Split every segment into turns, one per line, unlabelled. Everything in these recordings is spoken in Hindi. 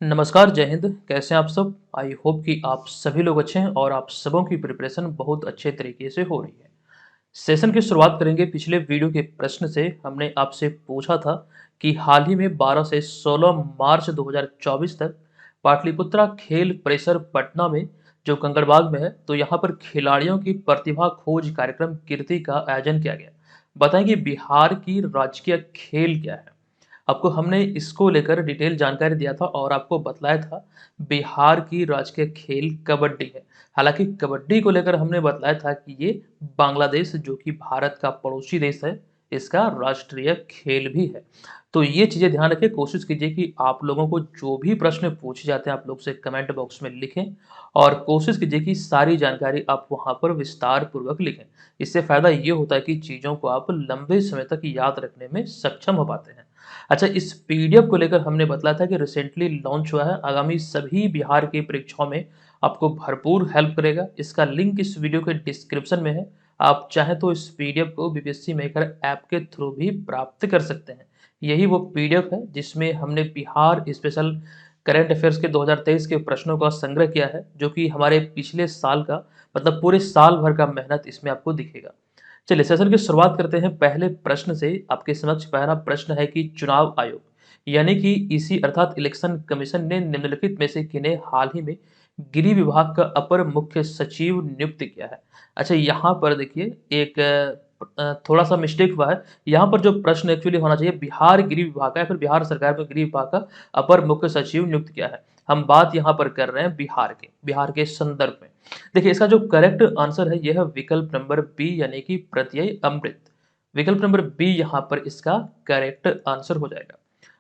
नमस्कार, जय हिंद। कैसे हैं आप सब? आई होप कि आप सभी लोग अच्छे हैं और आप सबों की प्रिपरेशन बहुत अच्छे तरीके से हो रही है। सेशन की शुरुआत करेंगे पिछले वीडियो के प्रश्न से। हमने आपसे पूछा था कि हाल ही में 12 से 16 मार्च 2024 तक पाटलिपुत्रा खेल परिसर पटना में जो कंकड़बाग में है, तो यहाँ पर खिलाड़ियों की प्रतिभा खोज कार्यक्रम कीर्ति का आयोजन किया गया। बताएं कि बिहार की राजकीय खेल क्या है। आपको हमने इसको लेकर डिटेल जानकारी दिया था और आपको बतलाया था बिहार की राजकीय खेल कबड्डी है। हालांकि कबड्डी को लेकर हमने बतलाया था कि ये बांग्लादेश जो कि भारत का पड़ोसी देश है, इसका राष्ट्रीय खेल भी है। तो ये चीज़ें ध्यान रखें। कोशिश कीजिए कि आप लोगों को जो भी प्रश्न पूछे जाते हैं आप लोग से कमेंट बॉक्स में लिखें और कोशिश कीजिए कि सारी जानकारी आप वहाँ पर विस्तार पूर्वक लिखें। इससे फ़ायदा ये होता है कि चीज़ों को आप लंबे समय तक याद रखने में सक्षम हो पाते हैं। अच्छा, इस पीडीएफ को लेकर हमने बतलाया था कि रिसेंटली लॉन्च हुआ है, आगामी सभी बिहार की परीक्षाओं में आपको भरपूर हेल्प करेगा। इसका लिंक इस वीडियो के डिस्क्रिप्शन में है। आप चाहें तो इस पीडीएफ को बीपीएससी मेकर ऐप के थ्रू भी प्राप्त कर सकते हैं। यही वो पीडीएफ है जिसमें हमने बिहार स्पेशल करंट अफेयर्स के 2023 के प्रश्नों का संग्रह किया है, जो कि हमारे पिछले साल का मतलब पूरे साल भर का मेहनत इसमें आपको दिखेगा। चलिए सेशन की शुरुआत करते हैं पहले प्रश्न से। आपके समक्ष पहला प्रश्न है कि चुनाव आयोग यानी कि ईसी अर्थात इलेक्शन कमीशन ने निम्नलिखित में से किन्हें हाल ही में गृह विभाग का अपर मुख्य सचिव नियुक्त किया है। अच्छा, यहाँ पर देखिए एक थोड़ा सा मिस्टेक हुआ है। यहाँ पर जो प्रश्न एक्चुअली होना चाहिए बिहार गृह विभाग का या फिर बिहार सरकार में गृह विभाग का अपर मुख्य सचिव नियुक्त किया है। हम बात यहाँ पर कर रहे हैं बिहार के संदर्भ में। देखिए इसका जो करेक्ट आंसर है यह है विकल्प नंबर बी यानी कि प्रत्यय अमृत। विकल्प नंबर बी यहाँ पर इसका करेक्ट आंसर हो जाएगा।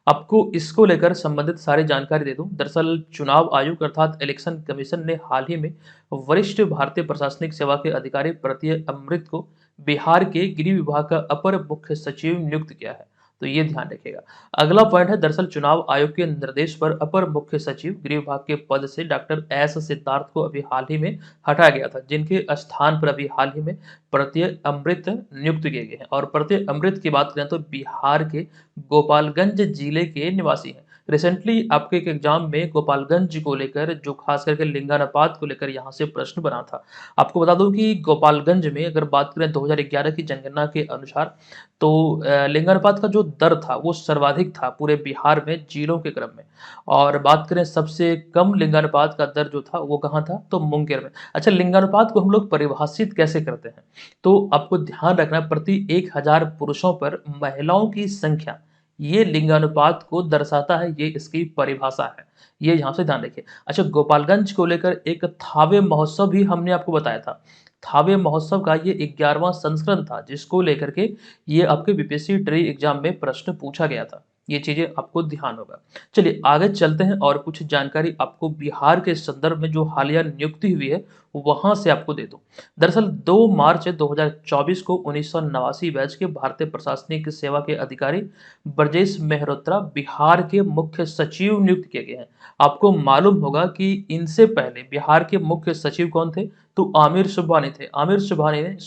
आपको इसको लेकर संबंधित सारी जानकारी दे दूं। दरअसल चुनाव आयोग अर्थात इलेक्शन कमीशन ने हाल ही में वरिष्ठ भारतीय प्रशासनिक सेवा के अधिकारी प्रत्यय अमृत को बिहार के गृह विभाग का अपर मुख्य सचिव नियुक्त किया है। तो ये ध्यान रखिएगा। अगला पॉइंट है, दरअसल चुनाव आयोग के निर्देश पर अपर मुख्य सचिव गृह विभाग के पद से डॉक्टर एस सिद्धार्थ को अभी हाल ही में हटाया गया था, जिनके स्थान पर अभी हाल ही में प्रत्यय अमृत नियुक्त किए गए हैं। और प्रत्यय अमृत की बात करें तो बिहार के गोपालगंज जिले के निवासी हैं। रिसेंटली आपके एक एग्जाम में गोपालगंज को लेकर जो खास करके लिंगानुपात को लेकर यहाँ से प्रश्न बना था। आपको बता दूं कि गोपालगंज में अगर बात करें 2011 की जनगणना के अनुसार, तो लिंगानुपात का जो दर था वो सर्वाधिक था पूरे बिहार में जिलों के क्रम में। और बात करें सबसे कम लिंगानुपात का दर जो था वो कहाँ था, तो मुंगेर में। अच्छा, लिंगानुपात को हम लोग परिभाषित कैसे करते हैं, तो आपको ध्यान रखना प्रति 1000 पुरुषों पर महिलाओं की संख्या, ये लिंगानुपात को दर्शाता है, ये इसकी परिभाषा है। ये यहाँ से ध्यान रखिए। अच्छा, गोपालगंज को लेकर एक थावे महोत्सव भी हमने आपको बताया था। थावे महोत्सव का ये 11वां संस्करण था जिसको लेकर के ये आपके बीपीएससी ट्री एग्जाम में प्रश्न पूछा गया था। ये चीजें आपको ध्यान होगा। चलिए आगे चलते हैं और कुछ जानकारी आपको बिहार के संदर्भ में जो हालिया नियुक्ति हुई है वहां से आपको दे दूं। दरअसल 2 मार्च 2024 को 1989 बैच के भारतीय प्रशासनिक सेवा के अधिकारी ब्रजेश मेहरोत्रा बिहार के मुख्य सचिव नियुक्त किए गए हैं। आपको मालूम होगा कि इनसे पहले बिहार के मुख्य सचिव कौन थे, तो आमिर सुबहानी थे। आमिर सुबहानी ने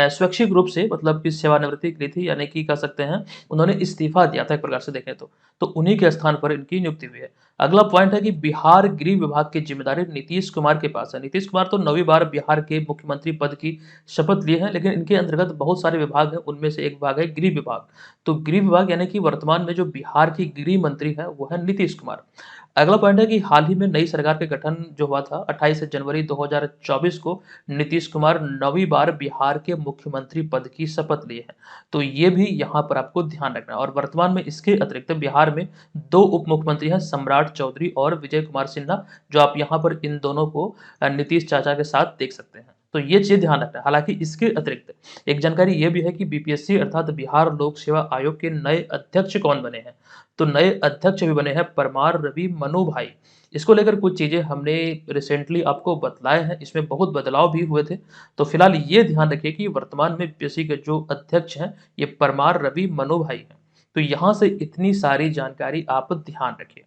स्वैच्छिक रूप से मतलब कि सेवानिवृत्ति की थी, यानी कि कह सकते हैं उन्होंने इस्तीफा दिया था एक प्रकार से देखें तो उन्हीं के स्थान पर इनकी नियुक्ति हुई है। अगला पॉइंट है कि बिहार गृह विभाग की जिम्मेदारी नीतीश कुमार के पास है। नीतीश कुमार तो 9वीं बार बिहार के मुख्यमंत्री पद की शपथ लिए हैं, लेकिन इनके अंतर्गत बहुत सारे विभाग हैं, उनमें से एक विभाग है गृह विभाग। तो गृह विभाग यानी कि वर्तमान में जो बिहार की गृह मंत्री है वो है नीतीश कुमार। अगला पॉइंट है कि हाल ही में नई सरकार के गठन जो हुआ था 28 जनवरी 2024 को नीतीश कुमार 9वीं बार बिहार के मुख्यमंत्री पद की शपथ लिए हैं। तो ये भी यहाँ पर आपको ध्यान रखना है। और वर्तमान में इसके अतिरिक्त बिहार में 2 उप मुख्यमंत्री हैं, सम्राट चौधरी और विजय कुमार सिन्हा, जो आप यहाँ पर इन दोनों को नीतीश चाचा के साथ देख सकते हैं। तो ये चीज ध्यान रखना है। हालांकि इसके अतिरिक्त एक जानकारी ये भी है कि बीपीएससी अर्थात बिहार लोक सेवा आयोग के नए अध्यक्ष कौन बने हैं, तो नए अध्यक्ष भी बने हैं परमार रवि मनु भाई। इसको लेकर कुछ चीजें हमने रिसेंटली आपको बतलाए हैं, इसमें बहुत बदलाव भी हुए थे। तो फिलहाल ये ध्यान रखिए कि वर्तमान में बीपीएससी के जो अध्यक्ष हैं ये परमार रवि मनु भाई हैं। तो यहाँ से इतनी सारी जानकारी आप ध्यान रखिए।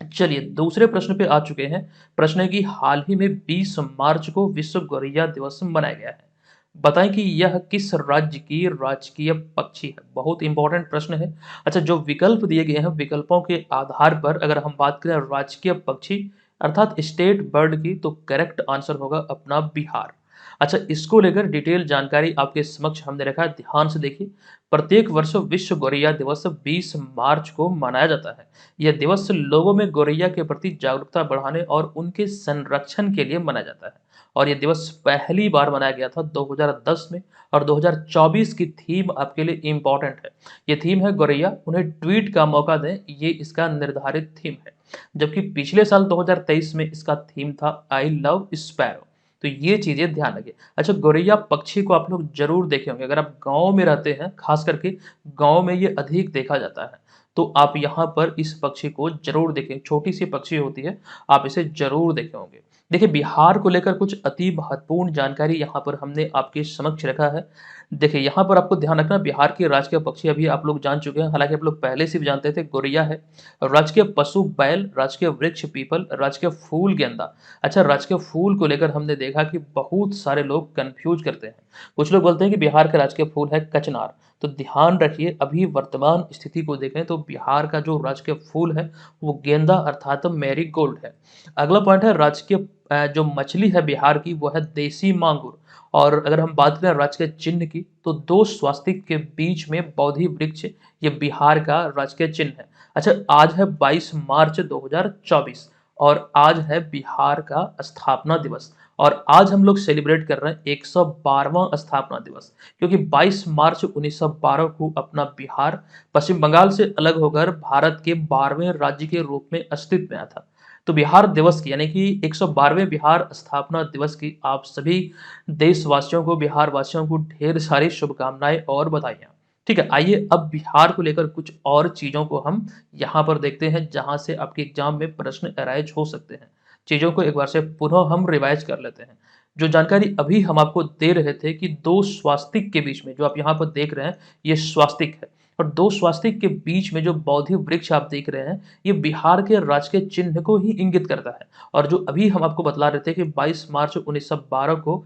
चलिए दूसरे प्रश्न पे आ चुके हैं। प्रश्न है कि हाल ही में 20 मार्च को विश्व गौरैया दिवस मनाया गया है। बताएं कि यह किस राज्य की राजकीय पक्षी है। बहुत इंपॉर्टेंट प्रश्न है। अच्छा, जो विकल्प दिए गए हैं, विकल्पों के आधार पर अगर हम बात करें राजकीय पक्षी अर्थात स्टेट बर्ड की, तो करेक्ट आंसर होगा अपना बिहार। अच्छा, इसको लेकर डिटेल जानकारी आपके समक्ष हमने रखा है, ध्यान से देखिए। प्रत्येक वर्ष विश्व गौरैया दिवस 20 मार्च को मनाया जाता है। यह दिवस लोगों में गौरैया के प्रति जागरूकता बढ़ाने और उनके संरक्षण के लिए मनाया जाता है। और ये दिवस पहली बार मनाया गया था 2010 में। और 2024 की थीम आपके लिए इम्पोर्टेंट है। ये थीम है गौरैया, उन्हें ट्वीट का मौका दें, ये इसका निर्धारित थीम है। जबकि पिछले साल 2023 में इसका थीम था आई लव स्पैरो। तो ये चीजें ध्यान रखिए। अच्छा, गौरैया पक्षी को आप लोग जरूर देखे होंगे, अगर आप गांव में रहते हैं, खास करके गांव में ये अधिक देखा जाता है। तो आप यहाँ पर इस पक्षी को जरूर देखें, छोटी सी पक्षी होती है, आप इसे जरूर देखे होंगे। देखिए, बिहार को लेकर कुछ अति महत्वपूर्ण जानकारी यहाँ पर हमने आपके समक्ष रखा है। देखिए, यहाँ पर आपको ध्यान रखना, बिहार के राजकीय पक्षी अभी आप लोग जान चुके हैं, हालांकि आप लोग पहले से भी जानते थे, गौरैया है। राजकीय पशु बैल, राजकीय वृक्ष पीपल, राजकीय फूल गेंदा। अच्छा, राजकीय फूल को लेकर हमने देखा कि बहुत सारे लोग कंफ्यूज करते हैं। कुछ लोग बोलते हैं कि बिहार का राजकीय फूल है कचनार। तो ध्यान रखिए, अभी वर्तमान स्थिति को देखें तो बिहार का जो राजकीय फूल है वो गेंदा अर्थात मैरी गोल्ड है। अगला पॉइंट है राजकीय जो मछली है बिहार की वो है देसी मांगुर। और अगर हम बात करें राजकीय चिन्ह की, तो दो स्वास्तिक के बीच में बोधि वृक्ष, ये बिहार का राजकीय चिन्ह है। अच्छा, आज है 22 मार्च 2024 और आज है बिहार का स्थापना दिवस। और आज हम लोग सेलिब्रेट कर रहे हैं 112वां स्थापना दिवस, क्योंकि 22 मार्च 1912 को अपना बिहार पश्चिम बंगाल से अलग होकर भारत के 12वें राज्य के रूप में अस्तित्व में आया था। तो बिहार दिवस की यानी कि 112वें बिहार स्थापना दिवस की आप सभी देशवासियों को, बिहार वासियों को ढेर सारी शुभकामनाएं और बधाइयां। ठीक है, आइए अब बिहार को लेकर कुछ और चीजों को हम यहाँ पर देखते हैं, जहां से आपके एग्जाम में प्रश्न अराइज हो सकते हैं। चीजों को एक बार से पुनः हम रिवाइज कर लेते हैं। जो जानकारी अभी हम आपको दे रहे थे कि दो स्वास्तिक के बीच में, जो आप यहाँ पर देख रहे हैं, ये स्वास्तिक है। और दो स्वास्तिक के बीच में जो बौद्धि वृक्ष आप देख रहे हैं, ये बिहार के राजकीय चिन्ह को ही इंगित करता है। और जो अभी हम आपको बतला रहे थे कि 22 मार्च 1912 को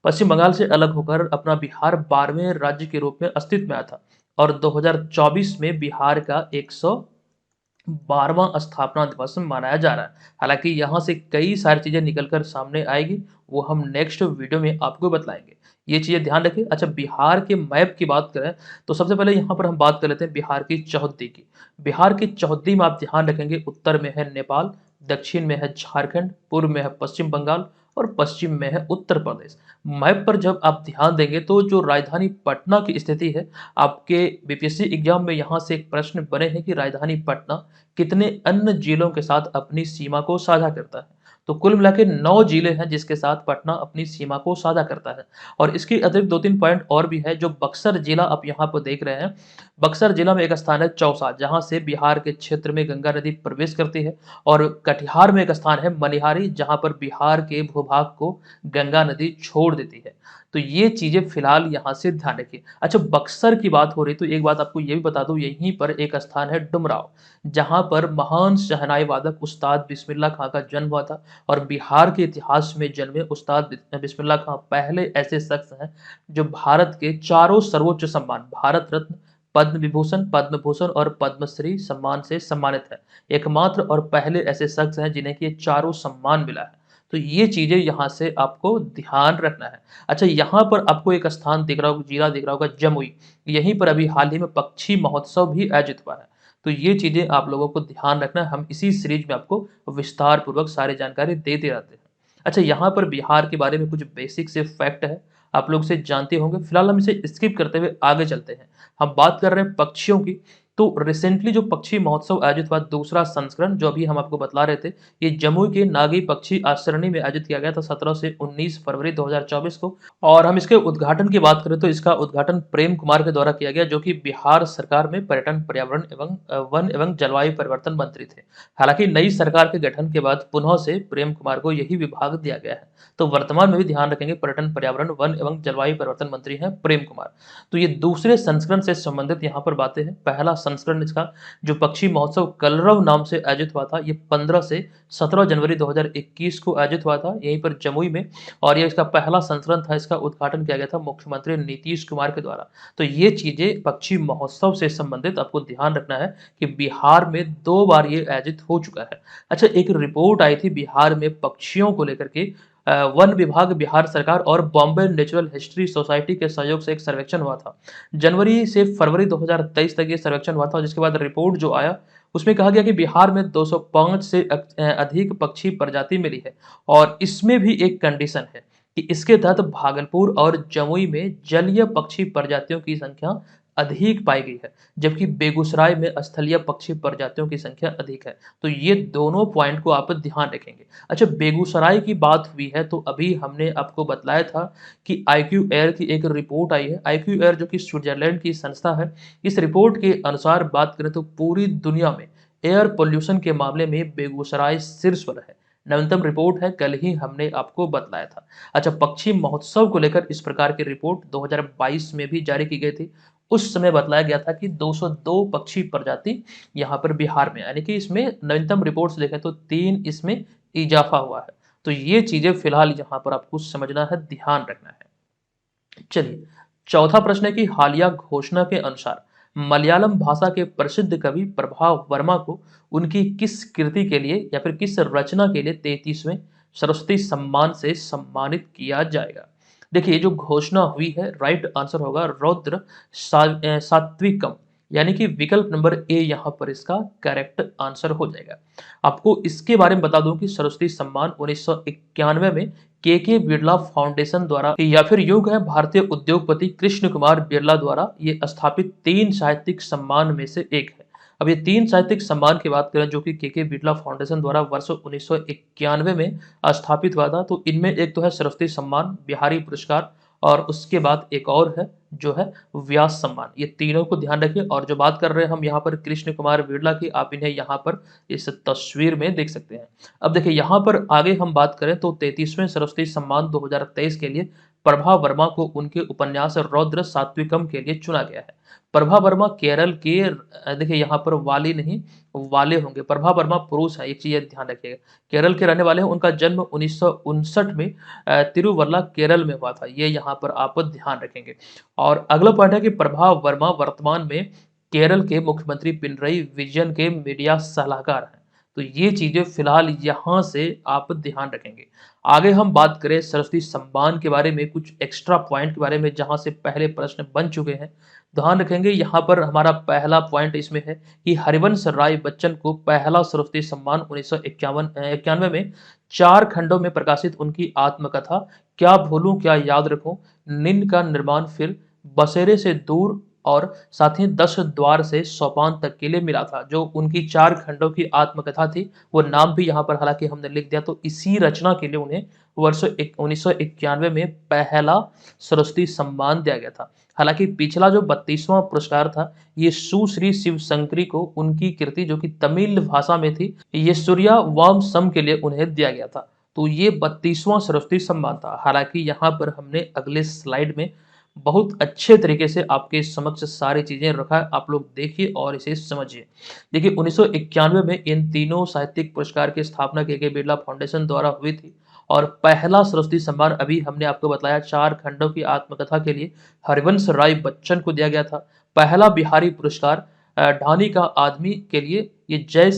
पश्चिम बंगाल से अलग होकर अपना बिहार 12वें राज्य के रूप में अस्तित्व में आया था। और 2024 में बिहार का 112वां स्थापना दिवस मनाया जा रहा है। हालांकि यहाँ से कई सारी चीजें निकलकर सामने आएगी, वो हम नेक्स्ट वीडियो में आपको बतलाएंगे। ये चीजें ध्यान रखें। अच्छा, बिहार के मैप की बात करें तो सबसे पहले यहाँ पर हम बात कर लेते हैं बिहार की चौहद्दी की। बिहार की चौहद्दी में आप ध्यान रखेंगे, उत्तर में है नेपाल, दक्षिण में है झारखंड, पूर्व में है पश्चिम बंगाल और पश्चिम में है उत्तर प्रदेश। मैप पर जब आप ध्यान देंगे तो जो राजधानी पटना की स्थिति है, आपके बीपीएससी एग्जाम में यहाँ से एक प्रश्न बने हैं कि राजधानी पटना कितने अन्य जिलों के साथ अपनी सीमा को साझा करता है। तो कुल मिला के 9 जिले हैं जिसके साथ पटना अपनी सीमा को साझा करता है। और इसके अतिरिक्त 2-3 पॉइंट और भी है। जो बक्सर जिला आप यहाँ पर देख रहे हैं, बक्सर जिला में एक स्थान है चौसा, जहाँ से बिहार के क्षेत्र में गंगा नदी प्रवेश करती है। और कटिहार में एक स्थान है मनिहारी, जहाँ पर बिहार के भूभाग को गंगा नदी छोड़ देती है। तो ये चीजें फिलहाल यहाँ से ध्यान रखिए। अच्छा, बक्सर की बात हो रही तो एक बात आपको ये भी बता दूं, यहीं पर एक स्थान है डुमराव, जहां पर महान शहनाई वादक उस्ताद बिस्मिल्लाह खां का जन्म हुआ था। और बिहार के इतिहास में जन्मे उस्ताद बिस्मिल्लाह खां पहले ऐसे शख्स हैं जो भारत के चारों सर्वोच्च सम्मान भारत रत्न, पद्म विभूषण, पद्म भूषण और पद्मश्री सम्मान से सम्मानित है। एकमात्र और पहले ऐसे शख्स हैं जिन्हें कि ये चारों सम्मान मिला है। तो ये चीजें यहाँ से आपको ध्यान रखना है। अच्छा, यहाँ पर आपको एक स्थान दिख रहा होगा, जिला दिख रहा होगा जमुई। यहीं पर अभी हाल ही में पक्षी महोत्सव भी आयोजित हुआ है। तो ये चीजें आप लोगों को ध्यान रखना है। हम इसी सीरीज में आपको विस्तार पूर्वक सारी जानकारी देते रहते हैं। अच्छा, यहाँ पर बिहार के बारे में कुछ बेसिक से फैक्ट है, आप लोग से जानते होंगे। फिलहाल हम इसे स्किप करते हुए आगे चलते हैं। हम बात कर रहे हैं पक्षियों की। तो रिसेंटली जो पक्षी महोत्सव आयोजित हुआ, दूसरा संस्करण, जो अभी हम आपको बतला रहे थे, ये जमुई के नागी पक्षी आश्रयणी में आयोजित किया गया था 17 से 19 फरवरी 2024 को। और हम इसके उद्घाटन की बात करें तो इसका उद्घाटन प्रेम कुमार के द्वारा किया गया, जो कि बिहार सरकार में पर्यटन, पर्यावरण एवं वन एवं जलवायु परिवर्तन मंत्री थे। हालांकि नई सरकार के गठन के बाद पुनः से प्रेम कुमार को यही विभाग दिया गया है। तो वर्तमान में भी ध्यान रखेंगे, पर्यटन, पर्यावरण, वन एवं जलवायु परिवर्तन मंत्री हैं प्रेम कुमार। तो ये दूसरे संस्करण से संबंधित यहाँ पर बातें हैं। पहला संस्करण इसका जो पक्षी महोत्सव कलरव नाम से आयोजित हुआ था, ये 15 से 17 जनवरी 2021 को आयोजित हुआ था यहीं पर जमुई में। और ये इसका पहला संस्करण था, इसका उद्घाटन किया गया था मुख्यमंत्री नीतीश कुमार के द्वारा। तो ये चीजें पक्षी महोत्सव से संबंधित आपको ध्यान रखना है कि बिहार में 2 बार ये आयोजित हो चुका है। अच्छा, एक रिपोर्ट आई थी बिहार में पक्षियों को लेकर के, वन विभाग, बिहार सरकार और बॉम्बे नेचुरल हिस्ट्री सोसाइटी के सहयोग से एक सर्वेक्षण हुआ था। जनवरी से फरवरी 2023 तक ये सर्वेक्षण हुआ था, जिसके बाद रिपोर्ट जो आया उसमें कहा गया कि बिहार में 205 से अधिक पक्षी प्रजाति मिली है। और इसमें भी एक कंडीशन है कि इसके तहत भागलपुर और जमुई में जलीय पक्षी प्रजातियों की संख्या अधिक पाई गई है, जबकि बेगूसराय में स्थलीय पक्षी प्रजातियों की संख्या अधिक है। तो ये दोनों पॉइंट को आप ध्यान रखेंगे। अच्छा, बेगूसराय की बात हुई है तो अभी हमने आपको बतलाया था कि आईक्यू एयर की एक रिपोर्ट आई है। आईक्यू एयर जो कि स्विट्जरलैंड की संस्था है, इस रिपोर्ट के अनुसार बात करें तो पूरी दुनिया में एयर पोल्यूशन के मामले में बेगूसराय शीर्ष पर है। नवीनतम रिपोर्ट है, कल ही हमने आपको बतलाया था। अच्छा, पक्षी महोत्सव को लेकर इस प्रकार की रिपोर्ट 2022 में भी जारी की गई थी। उस समय बतलाया गया था कि 202 पक्षी प्रजाति यहाँ पर बिहार में, यानी कि इसमें नवीनतम रिपोर्ट से देखें तो 3 इसमें इजाफा हुआ है। तो ये चीजें फिलहाल यहाँ पर आपको समझना है, ध्यान रखना है। चलिए, चौथा प्रश्न है कि हालिया घोषणा के अनुसार मलयालम भाषा के प्रसिद्ध कवि प्रभाव वर्मा को उनकी किस कृति के लिए या फिर किस रचना के लिए 33वें सरस्वती सम्मान से सम्मानित किया जाएगा? देखिए, जो घोषणा हुई है, राइट आंसर होगा रौद्र सात्विकम, यानी कि विकल्प नंबर ए यहाँ पर इसका करेक्ट आंसर हो जाएगा। आपको इसके बारे में बता दूं कि सरस्वती सम्मान 1991 में के बिरला फाउंडेशन द्वारा या फिर यूं कहें भारतीय उद्योगपति कृष्ण कुमार बिरला द्वारा ये स्थापित 3 साहित्यिक सम्मान में से एक है। अब ये 3 साहित्यिक सम्मान की बात करें जो कि के बिरला फाउंडेशन द्वारा वर्ष 1991 में स्थापित हुआ था, तो इनमें एक तो है सरस्वती सम्मान, बिहारी पुरस्कार, और उसके बाद एक और है जो है व्यास सम्मान। ये तीनों को ध्यान रखिए। और जो बात कर रहे हैं हम यहाँ पर कृष्ण कुमार बिरला की, आप इन्हें यहाँ पर इस तस्वीर में देख सकते हैं। अब देखिए, यहाँ पर आगे हम बात करें तो 33वें सरस्वती सम्मान 2023 के लिए प्रभा वर्मा को उनके उपन्यास रौद्र सात्विकम के लिए चुना गया है। प्रभा वर्मा केरल के, देखिए यहाँ पर वाली नहीं वाले होंगे, प्रभा वर्मा पुरुष है, एक चीज ध्यान रखिएगा, केरल के रहने वाले हैं। उनका जन्म 1959 में तिरुवल्ला केरल में हुआ था, ये यहाँ पर आप ध्यान रखेंगे। और अगला पॉइंट है कि प्रभा वर्मा वर्तमान में केरल के मुख्यमंत्री पिनरई विजयन के मीडिया सलाहकार हैं। तो ये चीजें फिलहाल यहाँ से आप ध्यान रखेंगे। आगे हम बात करें सरस्वती सम्मान के बारे में, कुछ एक्स्ट्रा पॉइंट के बारे में जहां से पहले प्रश्न बन चुके हैं, ध्यान रखेंगे। यहाँ पर हमारा पहला पॉइंट इसमें है कि हरिवंश राय बच्चन को पहला सरस्वती सम्मान 1991 में 4 खंडों में प्रकाशित उनकी आत्मकथा क्या भूलूं क्या याद रखूं, नींद का निर्माण, फिर बसेरे से दूर और साथ ही 10 द्वार से सोपान तक के लिए मिला था। जो उनकी 4 खंडों की आत्मकथा थी, वो नाम भी यहाँ पर हालांकि हमने लिख दिया, तो इसी रचना के लिए उन्हें वर्ष 1991 में पहला सरस्वती सम्मान दिया गया था। हालांकि पिछला जो 32वां पुरस्कार था, ये सुश्री शिवशंकरी को उनकी कृति जो कि तमिल भाषा में थी, ये सूर्या वाम सम के लिए उन्हें दिया गया था। तो ये 32वां सरस्वती सम्मान था। हालांकि यहाँ पर हमने अगले स्लाइड में बहुत अच्छे तरीके से आपके समक्ष सारी चीजें रखा है, आप लोग देखिए और इसे समझिए। देखिए, 1991 में इन तीनों साहित्यिक पुरस्कार की स्थापना के बिरला फाउंडेशन द्वारा हुई थी। और पहला सरस्वती सम्मान अभी हमने आपको बताया 4 खंडों की आत्मकथा के लिए हरिवंश राय बच्चन को दिया गया था। पहला बिहारी पुरस्कार ढानी का आदमी के लिए ये जय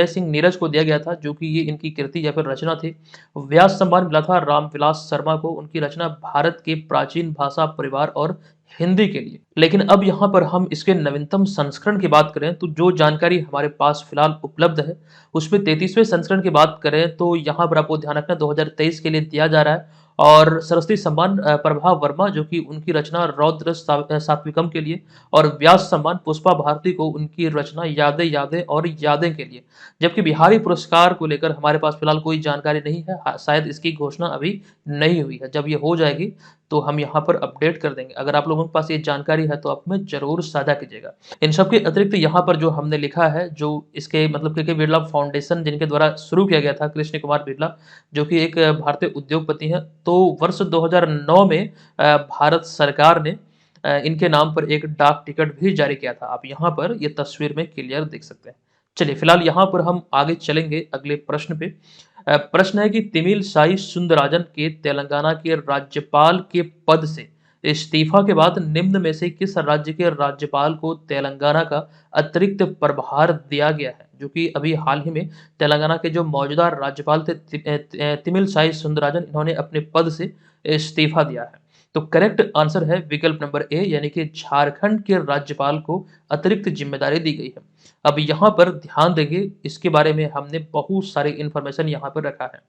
सिंह नीरज को दिया गया था, जो कि ये इनकी कृति या फिर रचना थी। व्यास सम्मान मिला था रामविलास शर्मा को, उनकी रचना भारत के प्राचीन भाषा परिवार और हिंदी के लिए। लेकिन अब यहाँ पर हम इसके नवीनतम संस्करण की बात करें तो जो जानकारी हमारे पास फिलहाल उपलब्ध है उसमें 33वें संस्करण की बात करें तो यहाँ पर आपको ध्यान रखना 2023 के लिए दिया जा रहा है। और सरस्वती सम्मान प्रभा वर्मा जो कि उनकी रचना रौद्र सात्विकम के लिए, और व्यास सम्मान पुष्पा भारती को उनकी रचना यादें यादें और यादें के लिए। जबकि बिहारी पुरस्कार को लेकर हमारे पास फिलहाल कोई जानकारी नहीं है, शायद इसकी घोषणा अभी नहीं हुई है। जब ये हो जाएगी तो हम यहाँ पर अपडेट कर देंगे। अगर आप लोगों के पास ये जानकारी है तो आप हमें जरूर साझा कीजिएगा। इन सब के अतिरिक्त यहाँ पर जो हमने लिखा है, जो इसके मतलब के बिरला फाउंडेशन जिनके द्वारा शुरू किया गया था, कृष्ण कुमार बिरला जो कि एक भारतीय उद्योगपति हैं, तो वर्ष 2009 में भारत सरकार ने इनके नाम पर एक डाक टिकट भी जारी किया था। आप यहाँ पर ये तस्वीर में क्लियर देख सकते हैं। चलिए फिलहाल यहाँ पर हम आगे चलेंगे अगले प्रश्न पे। प्रश्न है कि तमिलसाई सुंदरराजन के तेलंगाना के राज्यपाल के पद से इस्तीफा के बाद निम्न में से किस राज्य के राज्यपाल को तेलंगाना का अतिरिक्त प्रभार दिया गया है? जो कि अभी हाल ही में तेलंगाना के जो मौजूदा राज्यपाल थे तमिलसाई सुंदरराजन, इन्होंने अपने पद से इस्तीफा दिया है। तो करेक्ट आंसर है विकल्प नंबर ए, यानी कि झारखंड के राज्यपाल को अतिरिक्त जिम्मेदारी दी गई है। अब यहाँ पर ध्यान देंगे, इसके बारे में हमने बहुत सारी इंफॉर्मेशन यहाँ पर रखा है।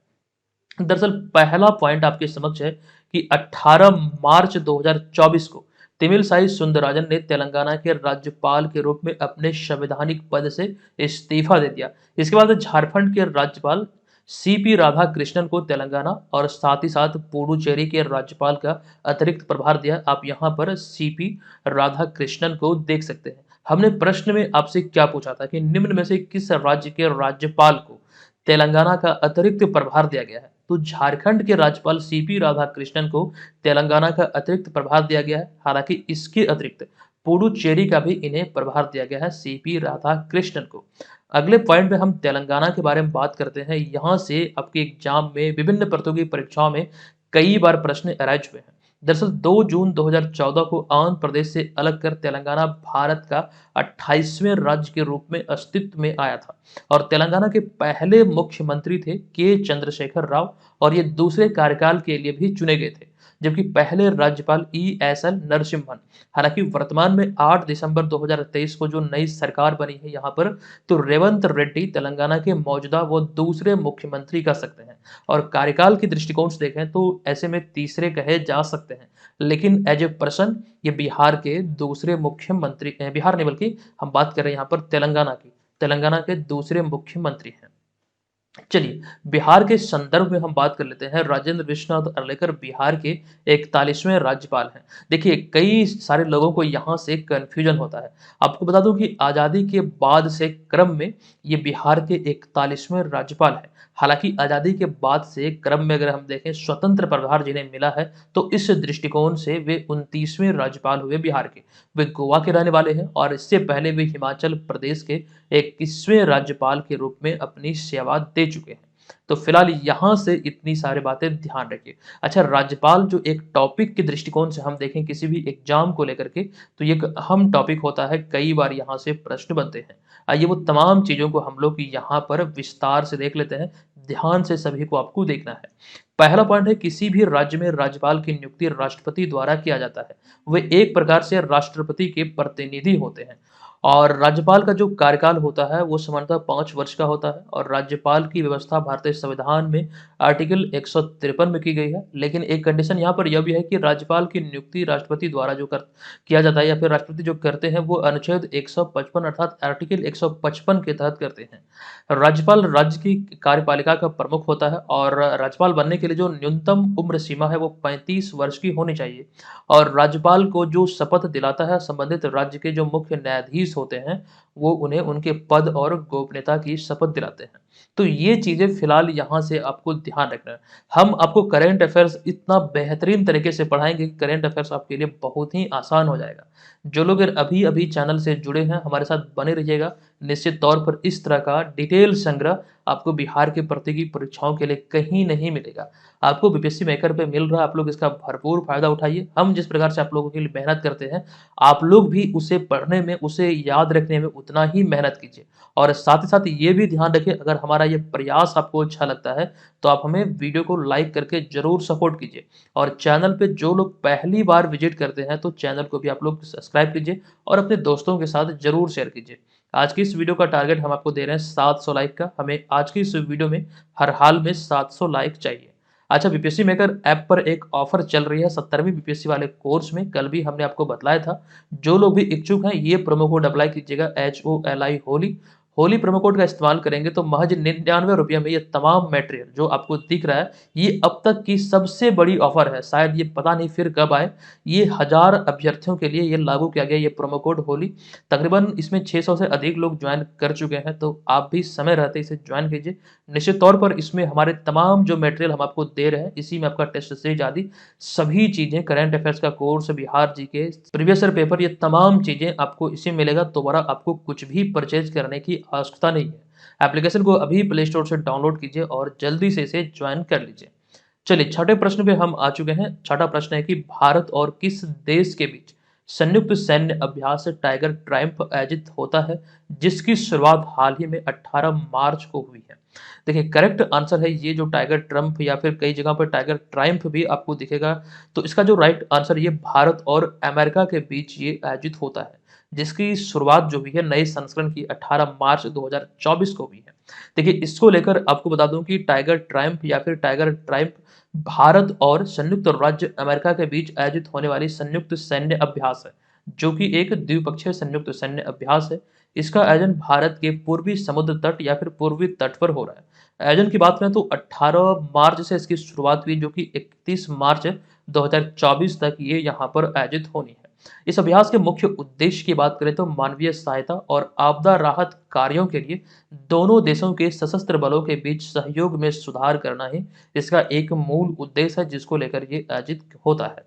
दरअसल पहला पॉइंट आपके समक्ष है कि 18 मार्च 2024 को तमिलसाई सुंदरराजन ने तेलंगाना के राज्यपाल के रूप में अपने संवैधानिक पद से इस्तीफा दे दिया। इसके बाद झारखंड के राज्यपाल सीपी राधाकृष्णन को तेलंगाना और साथ ही साथ पुडुचेरी के राज्यपाल का अतिरिक्त प्रभार दिया। आप यहाँ पर सीपी राधाकृष्णन को देख सकते हैं। हमने प्रश्न में आपसे क्या पूछा था कि निम्न में से किस राज्य के राज्यपाल को तेलंगाना का अतिरिक्त प्रभार दिया गया है? तो झारखंड के राज्यपाल सीपी राधाकृष्णन को तेलंगाना का अतिरिक्त प्रभार दिया गया है। हालांकि इसके अतिरिक्त पुडुचेरी का भी इन्हें प्रभार दिया गया है सीपी राधाकृष्णन को। अगले पॉइंट में हम तेलंगाना के बारे में बात करते हैं। यहाँ से आपके एग्जाम में विभिन्न प्रतियोगी परीक्षाओं में कई बार प्रश्न अराइज हुए हैं। दरअसल 2 जून 2014 को आंध्र प्रदेश से अलग कर तेलंगाना भारत का 28वें राज्य के रूप में अस्तित्व में आया था और तेलंगाना के पहले मुख्यमंत्री थे के चंद्रशेखर राव और ये दूसरे कार्यकाल के लिए भी चुने गए थे, जबकि पहले राज्यपाल ESL नरसिम्हन। हालांकि वर्तमान में 8 दिसंबर 2023 को जो नई सरकार बनी है यहाँ पर, तो रेवंत रेड्डी तेलंगाना के मौजूदा वो दूसरे मुख्यमंत्री कह सकते हैं और कार्यकाल के दृष्टिकोण से देखें तो ऐसे में तीसरे कहे जा सकते हैं, लेकिन एज ए पर्सन ये बिहार के दूसरे मुख्यमंत्री, बिहार नहीं बल्कि हम बात कर रहे हैं यहाँ पर तेलंगाना की, तेलंगाना के दूसरे मुख्यमंत्री हैं। चलिए बिहार के संदर्भ में हम बात कर लेते हैं। राजेंद्र विश्वनाथ अर्लेकर बिहार के 41वें राज्यपाल हैं। देखिए कई सारे लोगों को यहाँ से कंफ्यूजन होता है। आपको बता दूं कि आज़ादी के बाद से क्रम में ये बिहार के 41वें राज्यपाल हैं। हालांकि आज़ादी के बाद से क्रम में अगर हम देखें स्वतंत्र प्रभार जिन्हें मिला है तो इस दृष्टिकोण से वे 29वें राज्यपाल हुए बिहार के। वे गोवा के रहने वाले हैं और इससे पहले वे हिमाचल प्रदेश के 21वें राज्यपाल के रूप में अपनी सेवा दे चुके हैं। तो फिलहाल यहाँ से इतनी सारी बातें ध्यान रखिए। अच्छा, राज्यपाल जो एक टॉपिक के दृष्टिकोण से हम देखें किसी भी एग्जाम को लेकर के, तो ये एक अहम टॉपिक होता है, कई बार यहाँ से प्रश्न बनते हैं। आइए वो तमाम चीज़ों को हम लोग यहाँ पर विस्तार से देख लेते हैं। ध्यान से सभी को आपको देखना है। पहला पॉइंट है किसी भी राज्य में राज्यपाल की नियुक्ति राष्ट्रपति द्वारा किया जाता है। वे एक प्रकार से राष्ट्रपति के प्रतिनिधि होते हैं और राज्यपाल का जो कार्यकाल होता है वो सामान्यतः 5 वर्ष का होता है और राज्यपाल की व्यवस्था भारतीय संविधान में आर्टिकल 153 में की गई है। लेकिन एक कंडीशन यहाँ पर यह भी है कि राज्यपाल की नियुक्ति राष्ट्रपति द्वारा जो किया जाता है या फिर राष्ट्रपति जो करते हैं वो अनुच्छेद 155 अर्थात आर्टिकल 155 के तहत करते हैं। राज्यपाल राज्य की कार्यपालिका का प्रमुख होता है और राज्यपाल बनने के लिए जो न्यूनतम उम्र सीमा है वो 35 वर्ष की होनी चाहिए और राज्यपाल को जो शपथ दिलाता है संबंधित राज्य के जो मुख्य न्यायाधीश होते हैं वो उन्हें उनके पद और गोपनीयता की शपथ दिलाते हैं। तो ये चीजें फिलहाल यहाँ से आपको ध्यान रखना है। हम आपको करंट अफेयर्स इतना बेहतरीन तरीके से पढ़ाएंगे कि करंट अफेयर्स आपके लिए बहुत ही आसान हो जाएगा। जो लोग अभी अभी चैनल से जुड़े हैं हमारे साथ बने रहिएगा। निश्चित तौर पर इस तरह का डिटेल संग्रह आपको बिहार के प्रतियोगी परीक्षाओं के लिए कहीं नहीं मिलेगा। आपको बीपीएससी मेकर पे मिल रहा है, आप लोग इसका भरपूर फायदा उठाइए। हम जिस प्रकार से आप लोगों के लिए मेहनत करते हैं आप लोग भी उसे पढ़ने में, उसे याद रखने में उतना ही मेहनत कीजिए। और साथ ही साथ ये भी ध्यान रखिए अगर हमारा ये प्रयास आपको अच्छा लगता है तो आप हमें वीडियो को लाइक करके जरूर सपोर्ट कीजिए और चैनल पे जो लोग पहली बार विजिट करते हैं तो चैनल को भी आप लोग सब्सक्राइब कीजिए और अपने दोस्तों के साथ जरूर शेयर कीजिए। आज की इस वीडियो का टारगेट हम आपको दे रहे हैं 700 लाइक का। हमें आज की इस वीडियो में हर हाल में 700 लाइक चाहिए। अच्छा, बीपीएससी मेकर ऐप पर एक ऑफर चल रही है 70वीं बीपीएससी वाले कोर्स में, कल भी हमने आपको बताया था। जो लोग भी इच्छुक हैं ये प्रोमो कोड अप्लाई कीजिएगा HOLI होली प्रोमो कोड का इस्तेमाल करेंगे तो महज 99 रुपये में ये तमाम मटेरियल जो आपको दिख रहा है, ये अब तक की सबसे बड़ी ऑफर है। शायद ये पता नहीं फिर कब आए। ये 1000 अभ्यर्थियों के लिए ये लागू किया गया ये प्रोमो कोड होली। तकरीबन इसमें 600 से अधिक लोग ज्वाइन कर चुके हैं, तो आप भी समय रहते इसे ज्वाइन कीजिए। निश्चित तौर पर इसमें हमारे तमाम जो मटेरियल हम आपको दे रहे हैं, इसी में आपका टेस्ट सीरीज आदि सभी चीज़ें, करंट अफेयर्स का course, Bihar GK, previous year paper, ये तमाम चीज़ें आपको इसी में मिलेगा। दोबारा आपको कुछ भी परचेज करने की आवश्यकता नहीं है। एप्लीकेशन को अभी प्ले स्टोर से डाउनलोड कीजिए और जल्दी से इसे ज्वाइन कर लीजिए। चलिए छठे प्रश्न पे हम आ चुके हैं। छठा प्रश्न है कि भारत और किस देश के बीच संयुक्त सैन्य अभ्यास टाइगर ट्रायम्फ आयोजित होता है, जिसकी शुरुआत हाल ही में 18 मार्च को हुई है। देखिए करेक्ट आंसर है ये जो टाइगर ट्रम्प, या फिर कई जगह पर टाइगर ट्रायम्फ भी आपको दिखेगा। तो इसका जो राइट आंसर, ये भारत और अमेरिका के बीच ये आयोजित होता है, जिसकी शुरुआत जो हुई है नए संस्करण की 18 मार्च 2024 को हुई है। देखिए इसको लेकर आपको बता दूं कि टाइगर ट्रायम्फ या फिर टाइगर ट्रायम्फ भारत और संयुक्त राज्य अमेरिका के बीच आयोजित होने वाली संयुक्त सैन्य अभ्यास है, जो कि एक द्विपक्षीय संयुक्त सैन्य अभ्यास है। इसका आयोजन भारत के पूर्वी समुद्र तट या फिर पूर्वी तट पर हो रहा है। आयोजन की बात करें तो 18 मार्च से इसकी शुरुआत हुई, जो कि 31 मार्च 2024 तक ये यहाँ पर आयोजित होनी है। इस अभ्यास के मुख्य उद्देश्य की बात करें तो मानवीय सहायता और आपदा राहत कार्यों के लिए दोनों देशों के सशस्त्र बलों के बीच सहयोग में सुधार करना ही इसका एक मूल उद्देश्य है, जिसको लेकर ये आयोजित होता है।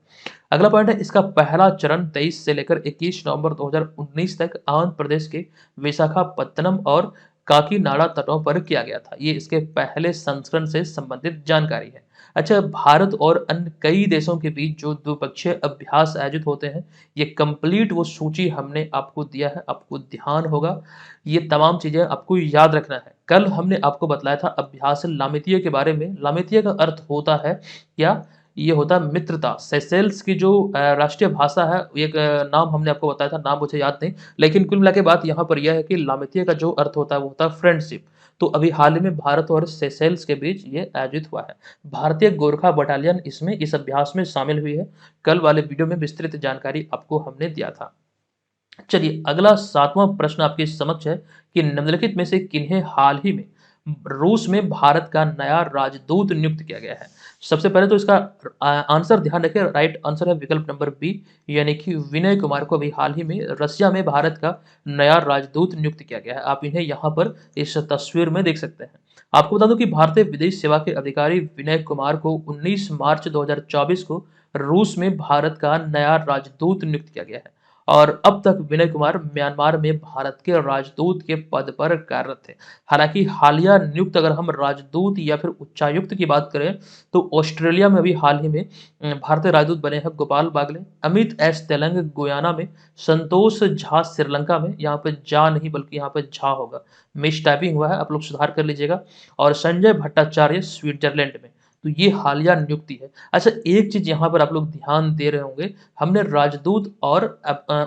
अगला पॉइंट है, इसका पहला चरण 23 से लेकर 21 नवंबर 2019 तक आंध्र प्रदेश के विशाखापत्तनम और काकीनाडा तटों पर किया गया था। ये इसके पहले संस्करण से संबंधित जानकारी है। अच्छा, भारत और अन्य कई देशों के बीच जो द्विपक्षीय अभ्यास आयोजित होते हैं, ये कंप्लीट वो सूची हमने आपको दिया है, आपको ध्यान होगा ये तमाम चीजें आपको याद रखना है। कल हमने आपको बतलाया था अभ्यास लामितीय के बारे में। लामितीय का अर्थ होता है क्या, ये होता है मित्रता। सेशेल्स की जो राष्ट्रीय भाषा है, एक नाम हमने आपको बताया था, नाम मुझे याद नहीं, लेकिन कुल मिला के बात यहाँ पर यह है कि लामितीय का जो अर्थ होता है वो होता है फ्रेंडशिप। तो अभी हाल ही में भारत और सेशेल्स के बीच ये आयोजित हुआ है। भारतीय गोरखा बटालियन इसमें इस अभ्यास में शामिल हुई है। कल वाले वीडियो में विस्तृत जानकारी आपको हमने दिया था। चलिए अगला सातवां प्रश्न आपके समक्ष है कि निम्नलिखित में से किन्हें हाल ही में रूस में भारत का नया राजदूत नियुक्त किया गया है। सबसे पहले तो इसका आंसर ध्यान रखें, राइट आंसर है विकल्प नंबर बी, यानी कि विनय कुमार को अभी हाल ही में रसिया में भारत का नया राजदूत नियुक्त किया गया है। आप इन्हें यहाँ पर इस तस्वीर में देख सकते हैं। आपको बता दूं कि भारतीय विदेश सेवा के अधिकारी विनय कुमार को 19 मार्च 2024 को रूस में भारत का नया राजदूत नियुक्त किया गया है, और अब तक विनय कुमार म्यांमार में भारत के राजदूत के पद पर कार्यरत थे। हालांकि हालिया नियुक्त अगर हम राजदूत या फिर उच्चायुक्त की बात करें तो ऑस्ट्रेलिया में भी हाल ही में भारतीय राजदूत बने हैं गोपाल बागले, अमित एस तेलंग गुयाना में, संतोष झा श्रीलंका में, यहाँ पे जा नहीं बल्कि यहाँ पे झा होगा, मिस टाइपिंग हुआ है, आप लोग सुधार कर लीजिएगा, और संजय भट्टाचार्य स्विट्जरलैंड में। तो ये हालिया नियुक्ति है। अच्छा, एक चीज यहाँ पर आप लोग ध्यान दे रहे होंगे, हमने राजदूत और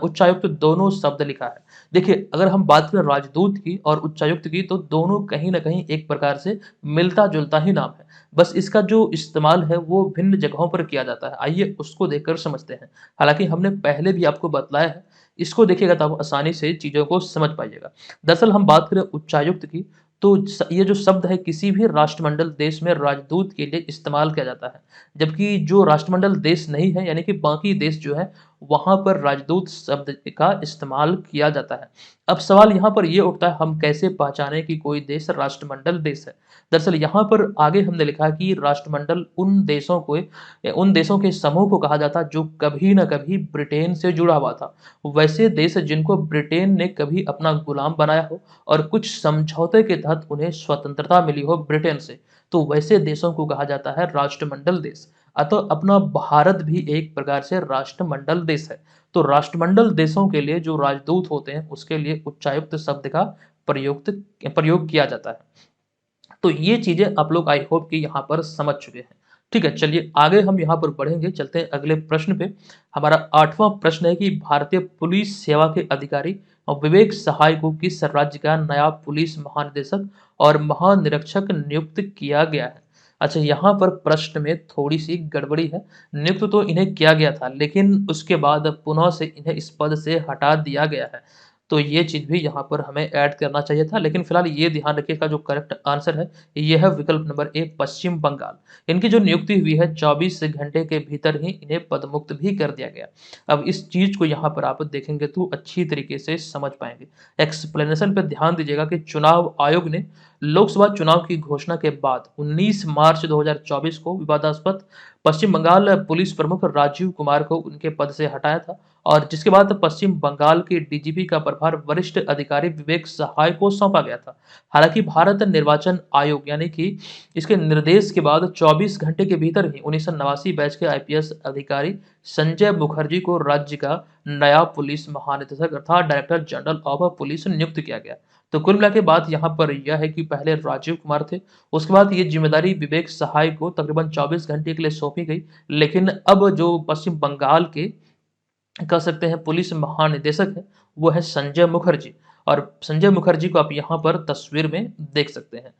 उच्चायुक्त दोनों शब्द लिखा है। देखिए अगर हम बात करें राजदूत की और उच्चायुक्त की, तो दोनों कहीं ना कहीं एक प्रकार से मिलता जुलता ही नाम है, बस इसका जो इस्तेमाल है वो भिन्न जगहों पर किया जाता है। आइए उसको देखकर समझते हैं। हालांकि हमने पहले भी आपको बतलाया है, इसको देखिएगा तो आप आसानी से चीजों को समझ पाइएगा। दरअसल हम बात करें उच्चायुक्त की, तो ये जो शब्द है किसी भी राष्ट्रमंडल देश में राजदूत के लिए इस्तेमाल किया जाता है, जबकि जो राष्ट्रमंडल देश नहीं है यानी कि बाकी देश जो है, वहां पर राजदूत शब्द का इस्तेमाल किया जाता है। अब सवाल यहाँ पर ये उठता है, हम कैसे पहचाने कि कोई देश राष्ट्रमंडल देश है। दरअसल यहाँ पर आगे हमने लिखा कि राष्ट्रमंडल उन देशों के समूह को कहा जाता जो कभी ना कभी ब्रिटेन से जुड़ा हुआ था। वैसे देश जिनको ब्रिटेन ने कभी अपना गुलाम बनाया हो और कुछ समझौते के तहत उन्हें स्वतंत्रता मिली हो ब्रिटेन से, तो वैसे देशों को कहा जाता है राष्ट्रमंडल देश। अतः अपना भारत भी एक प्रकार से राष्ट्रमंडल देश है। तो राष्ट्रमंडल देशों के लिए जो राजदूत होते हैं उसके लिए उच्चायुक्त शब्द का प्रयोग किया जाता है। तो ये चीजें आप लोग आई होप कि यहाँ पर समझ चुके हैं। ठीक है, चलिए आगे हम यहाँ पर बढ़ेंगे, चलते हैं अगले प्रश्न पे। हमारा आठवां प्रश्न है कि भारतीय पुलिस सेवा के अधिकारी और विवेक सहाय को किस राज्य का नया पुलिस महानिदेशक और महानिरीक्षक नियुक्त किया गया है। अच्छा, यहाँ पर प्रश्न में थोड़ी सी गड़बड़ी है। नियुक्त तो इन्हें किया गया था, लेकिन उसके बाद पुनः से इन्हें इस पद से हटा दिया गया है। तो ये चीज़ भी यहाँ पर हमें ऐड करना चाहिए था, लेकिन फिलहाल ये ध्यान रखिएगा जो करेक्ट आंसर है ये है विकल्प नंबर ए पश्चिम बंगाल। इनकी जो नियुक्ति हुई है 24 घंटे के भीतर ही इन्हें पदमुक्त भी कर दिया गया। अब इस चीज़ को यहाँ पर आप देखेंगे तो अच्छी तरीके से समझ पाएंगे। एक्सप्लेनेशन पे ध्यान दीजिएगा कि चुनाव आयोग ने लोकसभा चुनाव की घोषणा के बाद 19 मार्च 2024 को विवादास्पद पश्चिम बंगाल पुलिस प्रमुख राजीव कुमार को उनके पद से हटाया था और जिसके बाद पश्चिम बंगाल के डीजीपी का प्रभार वरिष्ठ अधिकारी विवेक सहाय को सौंपा गया था। हालांकि भारत निर्वाचन आयोग यानी कि इसके निर्देश के बाद 24 घंटे के भीतर ही 1989 बैच के आईपीएस अधिकारी संजय मुखर्जी को राज्य का नया पुलिस महानिदेशक अर्थात डायरेक्टर जनरल ऑफ पुलिस नियुक्त किया गया। तो कुल मिला के बात यहाँ पर यह है कि पहले राजीव कुमार थे, उसके बाद ये जिम्मेदारी विवेक सहाय को तकरीबन 24 घंटे के लिए सौंपी गई। लेकिन अब जो पश्चिम बंगाल के कह सकते हैं पुलिस महानिदेशक है वो है संजय मुखर्जी और संजय मुखर्जी को आप यहाँ पर तस्वीर में देख सकते हैं।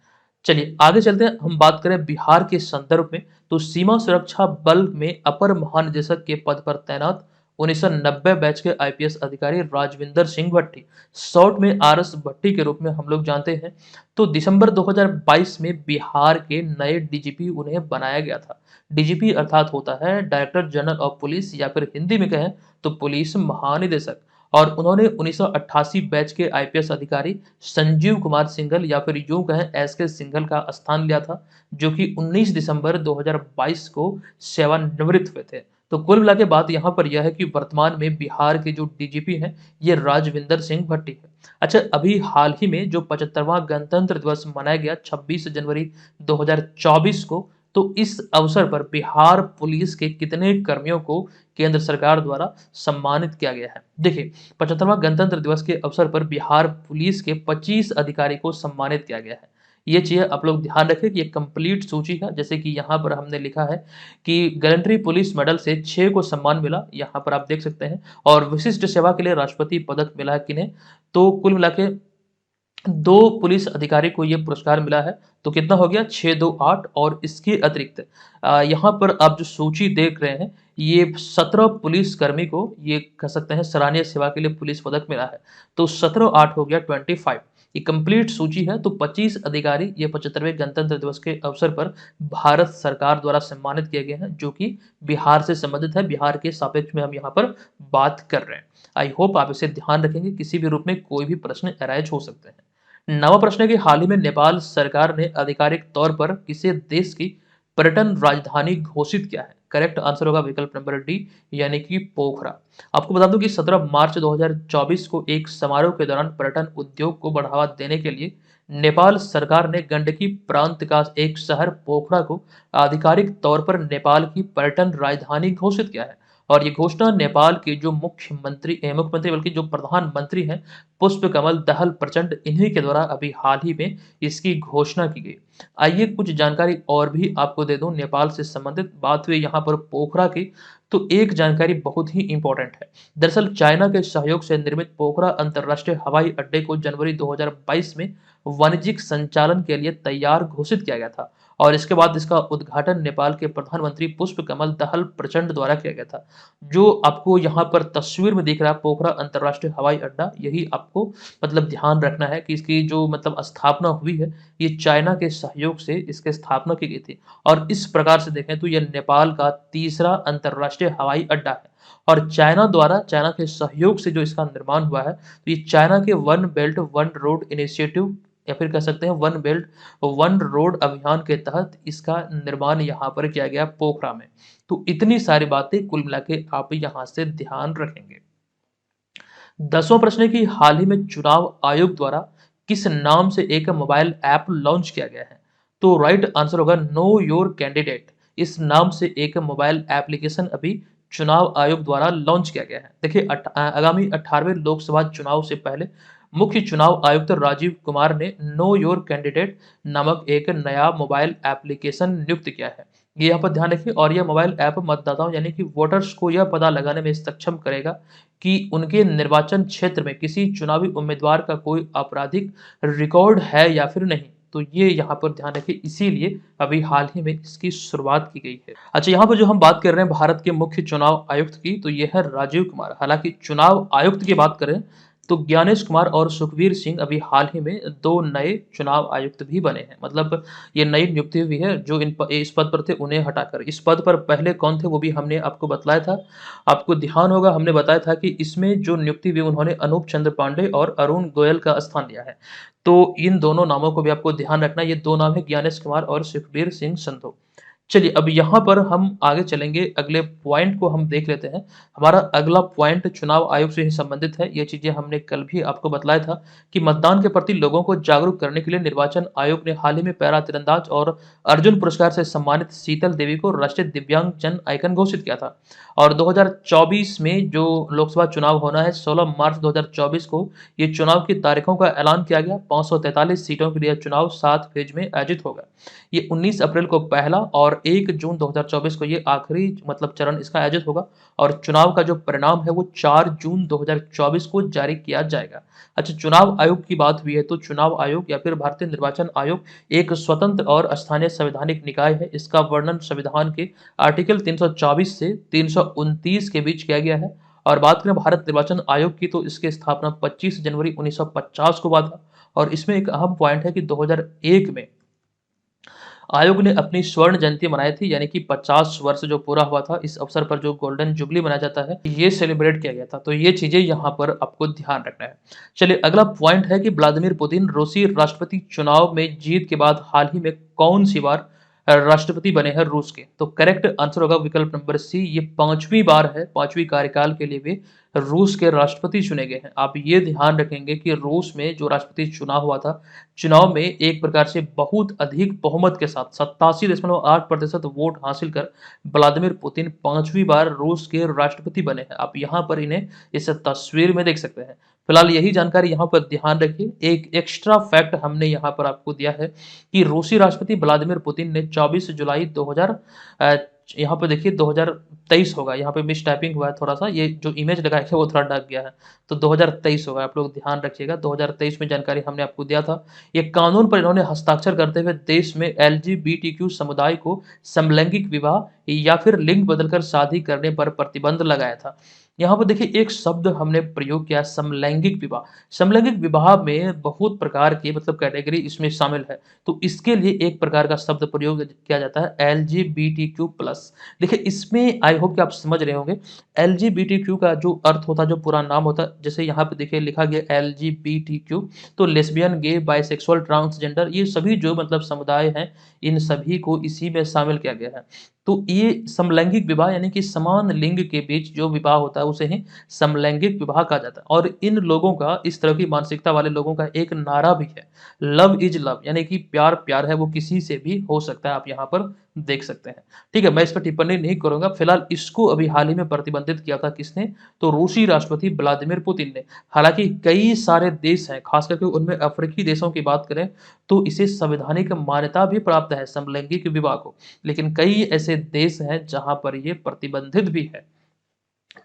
चलिए आगे चलते हैं, हम बात करें बिहार के संदर्भ में तो सीमा सुरक्षा बल में अपर महानिदेशक के पद पर तैनात 1990 बैच के आईपीएस अधिकारी राजविंदर सिंह भट्टी, शॉर्ट में आरएस भट्टी के रूप में हम लोग जानते हैं। तो दिसंबर 2022 में बिहार के नए डीजीपी उन्हें बनाया गया था। डीजीपी अर्थात होता है डायरेक्टर जनरल ऑफ पुलिस या फिर हिंदी में कहें तो पुलिस महानिदेशक। और उन्होंने 1988 बैच के आईपीएस अधिकारी संजीव कुमार सिंघल या फिर यूं कहें एस के सिंघल का स्थान लिया था, जो कि 19 दिसंबर 2022 को सेवानिवृत्त हुए थे। तो कुल मिला के बात यहाँ पर यह है कि वर्तमान में बिहार के जो डीजीपी हैं ये राजविंदर सिंह भट्टी है। अच्छा, अभी हाल ही में जो 75वां गणतंत्र दिवस मनाया गया 26 जनवरी 2024 को, तो इस अवसर पर बिहार पुलिस के कितने कर्मियों को केंद्र सरकार द्वारा सम्मानित किया गया है। देखिए 75वां गणतंत्र दिवस के अवसर पर बिहार पुलिस के 25 अधिकारी को सम्मानित किया गया है। ये चीज़ आप लोग ध्यान रखें कि ये कंप्लीट सूची है, जैसे कि यहाँ पर हमने लिखा है कि गैलेंट्री पुलिस मेडल से 6 को सम्मान मिला, यहाँ पर आप देख सकते हैं, और विशिष्ट सेवा के लिए राष्ट्रपति पदक मिला है किन्हें, तो कुल मिला के 2 पुलिस अधिकारी को ये पुरस्कार मिला है। तो कितना हो गया 6 2 8, और इसके अतिरिक्त यहाँ पर आप जो सूची देख रहे हैं ये 17 पुलिस कर्मी को ये कह सकते हैं सराहनीय सेवा के लिए पुलिस पदक मिला है। तो 17 8 हो गया 25। ये कंप्लीट सूची है। तो 25 अधिकारी ये 75वें गणतंत्र दिवस के अवसर पर भारत सरकार द्वारा सम्मानित किए गए हैं, जो कि बिहार से संबंधित है। बिहार के सापेक्ष में हम यहाँ पर बात कर रहे हैं। आई होप आप इसे ध्यान रखेंगे, किसी भी रूप में कोई भी प्रश्न अराइज हो सकते हैं। नवा प्रश्न है कि हाल ही में नेपाल सरकार ने आधिकारिक तौर पर किसे देश की पर्यटन राजधानी घोषित किया है। करेक्ट आंसर होगा विकल्प नंबर डी यानी कि पोखरा। आपको बता दूं कि 17 मार्च 2024 को एक समारोह के दौरान पर्यटन उद्योग को बढ़ावा देने के लिए नेपाल सरकार ने गंडकी प्रांत का एक शहर पोखरा को आधिकारिक तौर पर नेपाल की पर्यटन राजधानी घोषित किया है। और ये घोषणा नेपाल के जो मुख्यमंत्री बल्कि जो प्रधानमंत्री हैं पुष्प कमल दहल प्रचंड, इन्हीं के द्वारा अभी हाल ही में इसकी घोषणा की गई। आइए कुछ जानकारी और भी आपको दे दूं नेपाल से संबंधित। बात हुई यहाँ पर पोखरा की, तो एक जानकारी बहुत ही इंपॉर्टेंट है। दरअसल चाइना के सहयोग से निर्मित पोखरा अंतर्राष्ट्रीय हवाई अड्डे को जनवरी 2022 में वाणिज्यिक संचालन के लिए तैयार घोषित किया गया था, और इसके बाद इसका उद्घाटन नेपाल के प्रधानमंत्री पुष्प कमल दहल प्रचंड द्वारा किया गया था। जो आपको यहाँ पर तस्वीर में दिख रहा है पोखरा अंतर्राष्ट्रीय हवाई अड्डा, यही आपको मतलब ध्यान रखना है कि इसकी जो मतलब स्थापना हुई है ये चाइना के सहयोग से इसकी स्थापना की गई थी। और इस प्रकार से देखें तो यह नेपाल का तीसरा अंतर्राष्ट्रीय हवाई अड्डा है, और चाइना द्वारा चाइना के सहयोग से जो इसका निर्माण हुआ है, तो ये चाइना के one belt one road initiative या फिर कह सकते हैं वन बेल्ट वन रोड अभियान के तहत इसका निर्माण यहाँ पर किया गया पोखरा में। तो इतनी सारी बातें कुल मिला के आप यहाँ से ध्यान रखेंगे। 10वां प्रश्न है कि हाल ही में चुनाव आयोग द्वारा किस नाम से एक मोबाइल ऐप लॉन्च किया गया है। तो राइट आंसर होगा नो योर कैंडिडेट। इस नाम से एक मोबाइल एप्लीकेशन अभी चुनाव आयोग द्वारा लॉन्च किया गया है। देखिए आगामी 18वें लोकसभा चुनाव से पहले मुख्य चुनाव आयुक्त राजीव कुमार ने नो योर कैंडिडेट नामक एक नया मोबाइल एप्लीकेशन नियुक्त किया है। ये यहाँ पर ध्यान रखिए, और यह मोबाइल ऐप मतदाताओं यानी कि वोटर्स को यह पता लगाने में सक्षम करेगा कि उनके निर्वाचन क्षेत्र में किसी चुनावी उम्मीदवार का कोई आपराधिक रिकॉर्ड है या फिर नहीं। तो ये यहाँ पर ध्यान रखिए, इसीलिए अभी हाल ही में इसकी शुरुआत की गई है। अच्छा, यहाँ पर जो हम बात कर रहे हैं भारत के मुख्य चुनाव आयुक्त की, तो ये है राजीव कुमार। हालांकि चुनाव आयुक्त की बात करें तो ज्ञानेश कुमार और सुखवीर सिंह अभी हाल ही में 2 नए चुनाव आयुक्त भी बने हैं। मतलब ये नई नियुक्ति हुई है, जो इस पद पर थे उन्हें हटाकर इस पद पर पहले कौन थे वो भी हमने आपको बतलाया था। आपको ध्यान होगा हमने बताया था कि इसमें जो नियुक्ति हुई उन्होंने अनूप चंद्र पांडे और अरुण गोयल का स्थान लिया है। तो इन दोनों नामों को भी आपको ध्यान रखना है, ये 2 नाम है ज्ञानेश कुमार और सुखबीर सिंह संधू। चलिए अब यहाँ पर हम आगे चलेंगे, अगले पॉइंट को हम देख लेते हैं। हमारा अगला पॉइंट चुनाव आयोग से ही संबंधित है। ये चीजें हमने कल भी आपको बतलाया था कि मतदान के प्रति लोगों को जागरूक करने के लिए निर्वाचन आयोग ने हाल ही में पैरा तीरंदाज और अर्जुन पुरस्कार से सम्मानित शीतल देवी को राष्ट्रीय दिव्यांग जन आइकन घोषित किया था। और 2024 में जो लोकसभा चुनाव होना है 16 मार्च 2024 को, ये चुनाव की तारीखों का ऐलान किया गया। 543 सीटों के लिए चुनाव 7 फेज में आयोजित होगा। ये 19 अप्रैल को पहला और 1 जून 2024 को ये आखिरी मतलब चरण इसका आयोजित होगा। और चुनाव का जो परिणाम है वो 4 जून 2024 को जारी किया जाएगा। अच्छा, चुनाव आयोग की बात हुई है तो चुनाव आयोग या फिर भारतीय निर्वाचन आयोग एक स्वतंत्र और स्थानीय संवैधानिक निकाय है। इसका वर्णन संविधान के आर्टिकल 324 से 329 के बीच किया गया है। और बात करें भारत निर्वाचन आयोग की तो इसकी स्थापना 25 जनवरी 1950 को हुआ था। और इसमें एक अहम पॉइंट है कि 2001 में आयोग ने अपनी स्वर्ण जयंती मनाई थी, यानी कि 50 वर्ष जो पूरा हुआ था। इस अवसर पर जो गोल्डन जुबली मनाया जाता है ये सेलिब्रेट किया गया था। तो ये चीजें यहाँ पर आपको ध्यान रखना है। चलिए अगला पॉइंट है कि व्लादिमीर पुतिन रूसी राष्ट्रपति चुनाव में जीत के बाद हाल ही में कौन सी बार राष्ट्रपति बने हैं रूस के। तो करेक्ट आंसर होगा विकल्प नंबर सी, ये 5वीं बार है। 5वीं कार्यकाल के लिए वे रूस के राष्ट्रपति चुने गए हैं। आप ये ध्यान रखेंगे कि रूस में जो राष्ट्रपति चुनाव हुआ था, चुनाव में एक प्रकार से बहुत अधिक बहुमत के साथ 87.8% वोट हासिल कर व्लादिमीर पुतिन 5वीं बार रूस के राष्ट्रपति बने हैं। आप यहाँ पर इन्हें इस तस्वीर में देख सकते हैं। फिलहाल यही जानकारी यहाँ पर ध्यान रखिए। एक एक्स्ट्रा फैक्ट हमने यहाँ पर आपको दिया है कि रूसी राष्ट्रपति व्लादिमीर पुतिन ने 24 जुलाई 2000 यहाँ पर देखिए 2023 होगा, यहाँ पे मिस टाइपिंग हुआ है थोड़ा सा, ये जो इमेज लगाया है वो थोड़ा डक गया है, तो 2023 होगा। आप लोग ध्यान रखिएगा, 2023 में जानकारी हमने आपको दिया था। ये कानून पर इन्होंने हस्ताक्षर करते हुए देश में एलजीबीटीक्यू समुदाय को समलैंगिक विवाह या फिर लिंग बदलकर शादी करने पर प्रतिबंध लगाया था। यहाँ पर देखिए एक शब्द हमने प्रयोग किया, समलैंगिक विवाह। समलैंगिक विवाह में बहुत प्रकार के मतलब कैटेगरी इसमें शामिल है, तो इसके लिए एक प्रकार का शब्द प्रयोग किया जाता है LGBTQ+। देखिए इसमें आई होप कि आप समझ रहे होंगे LGBTQ का जो अर्थ होता है, जो पूरा नाम होता है, जैसे यहाँ पे देखिए लिखा गया LGBTQ, तो लेस्बियन, गे, बाइसेक्सुअल, ट्रांसजेंडर, ये सभी जो मतलब समुदाय हैं इन सभी को इसी में शामिल किया गया है। तो ये समलैंगिक विवाह यानी कि समान लिंग के बीच जो विवाह होता है उसे ही समलैंगिक विवाह कहा जाता है। और इन लोगों का, इस तरह की मानसिकता वाले लोगों का एक नारा भी है, लव इज लव, यानी कि प्यार प्यार है, वो किसी से भी हो सकता है। आप यहाँ पर देख सकते हैं। ठीक है, मैं इस पर टिप्पणी नहीं करूंगा। फिलहाल इसको अभी हाल ही में प्रतिबंधित किया था किसने, तो रूसी राष्ट्रपति व्लादिमीर पुतिन ने। हालांकि कई सारे देश हैं, खास करके उनमें अफ्रीकी देशों की बात करें तो इसे संवैधानिक मान्यता भी प्राप्त है समलैंगिक विवाह को, लेकिन कई ऐसे देश हैं जहां पर यह प्रतिबंधित भी है।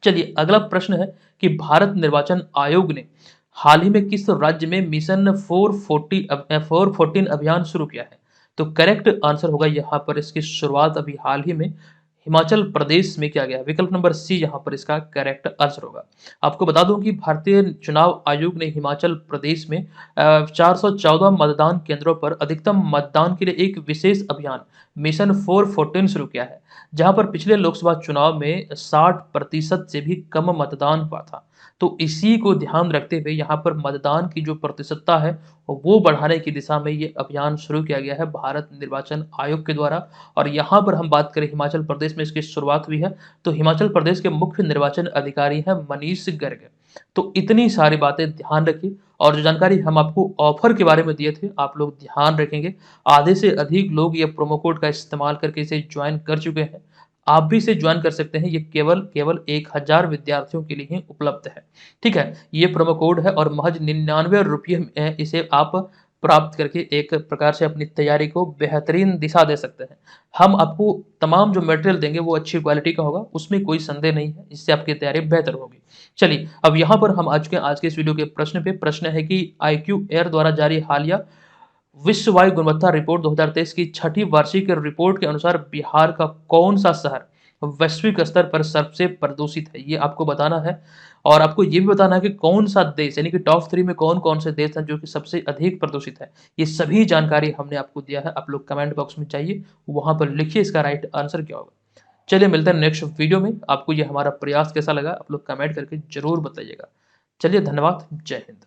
चलिए अगला प्रश्न है कि भारत निर्वाचन आयोग ने हाल ही में किस राज्य में मिशन 414 अभियान शुरू किया है। तो करेक्ट आंसर होगा यहाँ पर इसकी शुरुआत अभी हाल ही में हिमाचल प्रदेश में किया गया है। विकल्प नंबर सी यहाँ पर इसका करेक्ट आंसर होगा। आपको बता दूं कि भारतीय चुनाव आयोग ने हिमाचल प्रदेश में 414 मतदान केंद्रों पर अधिकतम मतदान के लिए एक विशेष अभियान मिशन 414 शुरू किया है, जहां पर पिछले लोकसभा चुनाव में 60% से भी कम मतदान हुआ था। तो इसी को ध्यान रखते हुए यहाँ पर मतदान की जो प्रतिशतता है वो बढ़ाने की दिशा में ये अभियान शुरू किया गया है भारत निर्वाचन आयोग के द्वारा। और यहाँ पर हम बात करें हिमाचल प्रदेश में इसकी शुरुआत हुई है, तो हिमाचल प्रदेश के मुख्य निर्वाचन अधिकारी हैं मनीष गर्ग। तो इतनी सारी बातें ध्यान रखिए। और जो जानकारी हम आपको ऑफर के बारे में दिए थे आप लोग ध्यान रखेंगे, आधे से अधिक लोग ये प्रोमो कोड का इस्तेमाल करके इसे ज्वाइन कर चुके हैं। आप भी इसे ज्वाइन कर सकते हैं, ये केवल 1000 विद्यार्थियों के लिए ही उपलब्ध है। ठीक है, ये प्रोमो कोड है और महज 99 रुपये में इसे आप प्राप्त करके एक प्रकार से अपनी तैयारी को बेहतरीन दिशा दे सकते हैं। हम आपको तमाम जो मटेरियल देंगे वो अच्छी क्वालिटी का होगा, उसमें कोई संदेह नहीं है, इससे आपकी तैयारी बेहतर होगी। चलिए अब यहाँ पर हम आज के इस वीडियो के प्रश्न है कि IQ एयर द्वारा जारी हालिया विश्व वायु गुणवत्ता रिपोर्ट 2023 की छठी वार्षिक रिपोर्ट के अनुसार बिहार का कौन सा शहर वैश्विक स्तर पर सबसे प्रदूषित है, ये आपको बताना है। और आपको ये भी बताना है कि कौन-सा देश यानी कि टॉप 3 में कौन-कौन से देश हैं जो कि सबसे अधिक प्रदूषित है। ये सभी जानकारी हमने आपको दिया है, आप लोग कमेंट बॉक्स में जाइए, वहाँ पर लिखिए इसका राइट आंसर क्या होगा। चलिए मिलते हैं नेक्स्ट वीडियो में, आपको ये हमारा प्रयास कैसा लगा आप लोग कमेंट करके ज़रूर बताइएगा। चलिए धन्यवाद, जय हिंद।